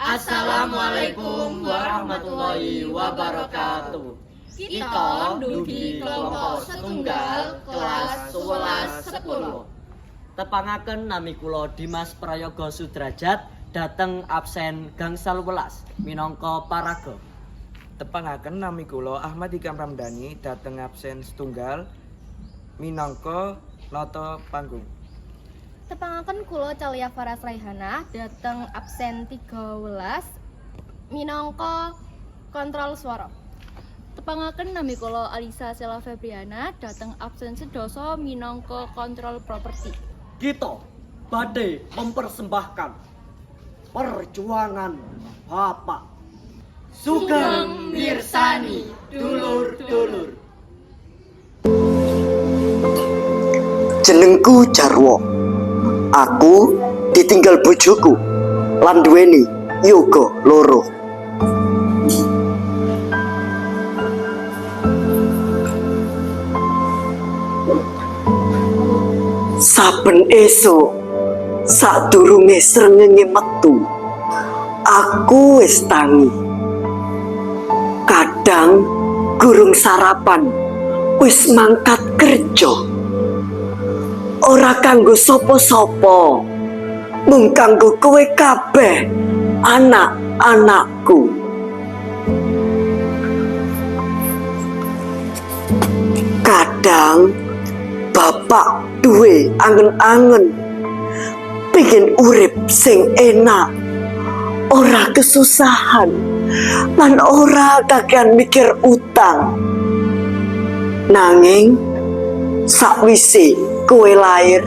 Assalamualaikum warahmatullahi wabarakatuh. Kita dugi kelompok setunggal kelas 11-10. Tepangaken nami kula Dimas Prayoga Sudrajat dateng absen gangsal welas minangka paraga. Tepangaken nami kula Ahmad Ikam Ramdhani dateng absen setunggal minangka nata panggung. Tepangaken kula Calia Faras Raihana dateng absen 13 minangka kontrol swara. Tepangaken nami kula Alisa Sela Febriana dateng absen 11 minangka kontrol properti. Kita badhe mempersembahkan perjuangan Bapak Sugeng Mirsani, dulur-dulur. Jenengku Jarwo. Aku ditinggal bojoku lan duweni yoga loro. Saben esuk sadurunge srengenge metu, aku wis tangi. Kadang gurung sarapan wis mangkat kerja. Ora kanggo sapa-sapa, mung kanggo kowe kabeh anak-anakku. Kadang bapak duwe angen-angen pengen urip sing enak, ora kesusahan lan ora kakean mikir utang. Nanging sakwise kowe lair,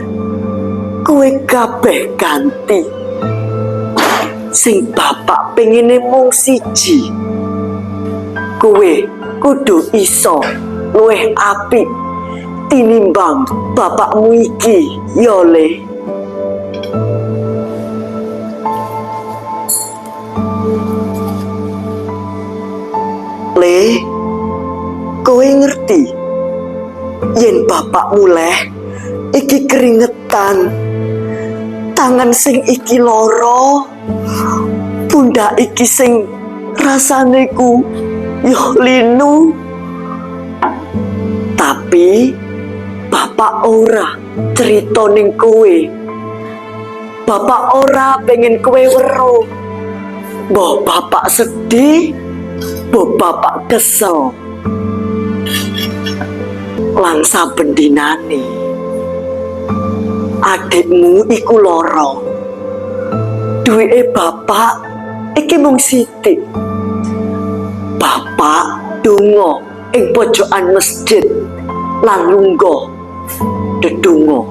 kowe kabeh ganti. Sing bapak pengine mung siji, kowe kudu iso luwih apik tinimbang bapakmu iki, ya Le. Le, kowe ngerti yen bapak muleh iki keringetan, tangan sing iki loro, pundak iki sing rasane ku yo linu. Tapi bapak ora cerita ning kowe. Bapak ora pengen kowe weruh. Mbah bapak sedih, mbah bapak kesel. Lan saben dinane adikmu iku loro. Duweke bapak iki mung sithik. Bapak donga ing pojokan masjid lan lungguh dedonga.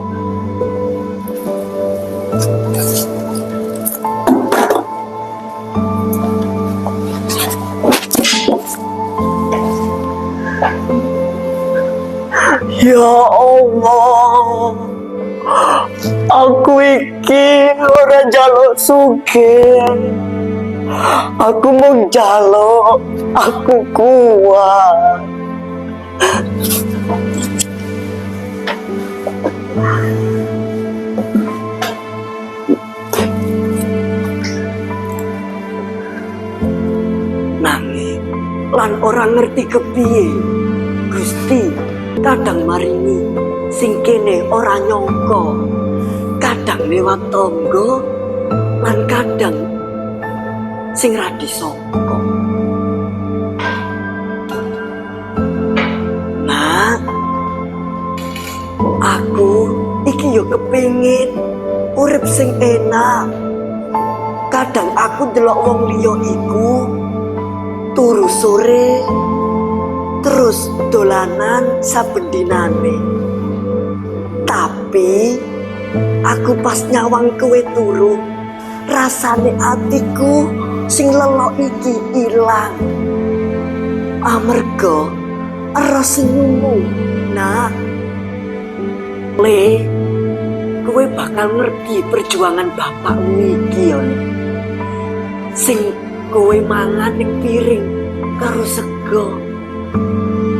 Ya Allah, aku iki ora njaluk sugih. Aku mau njaluk aku kuat. Nanging lan orang ngerti kepiye Gusti kadang maringi sing kene ora nyangka, kadang lewat tangga lan kadang sing ra disangka. Nah, aku iki yo kepengin urip sing enak. Kadang aku delok wong liya iku turu sore terus dolanan saben dinane. Tapi aku pas nyawang kowe turu, rasane atiku sing lelo iki ilang. Amarga ero senyummu. Nah, Le, kowe bakal ngerti perjuangan bapakmu iki ya. Sing kowe mangan ning piring karo sego,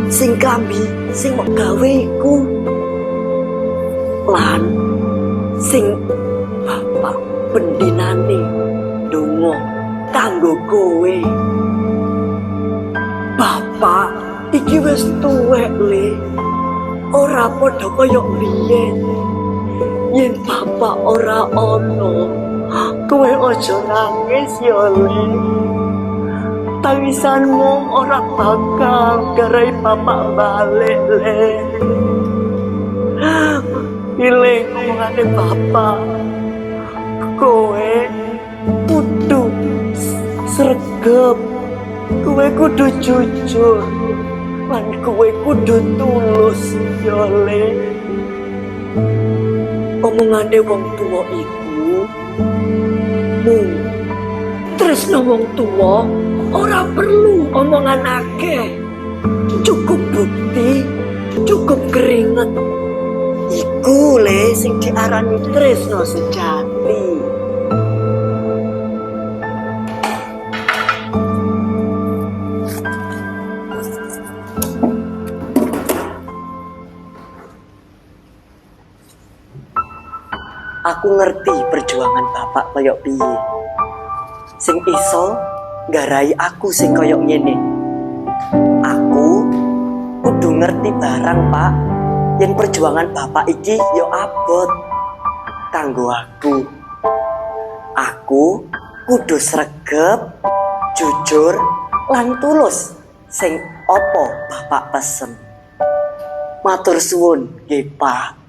sing klambi sing mok gawe iku, lan sing bapak pendinane donga kanggo kowe. Bapak iki wis tuwek le. Ora padha kaya biyen. Yen bapak ora ana, kowe aja nangis ya le. Tangisanmu ora bakal garai bapak balik le. Iling omongane bapak. Kowe kudu sregep. Kowe kudu jujur. Lan kowe kudu tulus ya le. Omongane wong tuwa iku mung tresno wong tuwa ora perlu omongan akeh. Cukup bukti, cukup keringet. Iku le sing diarani tresno sejati. Aku ngerti perjuangan bapak koyok piye. Sing iso nggarai aku sing koyok ngene. Aku kudu ngerti barang, Pak. Yen perjuangan bapak iki yo abot kanggo aku. Aku kudu sregep, jujur, lan tulus sing opo bapak pesen. Matur suwun nggih, Pak.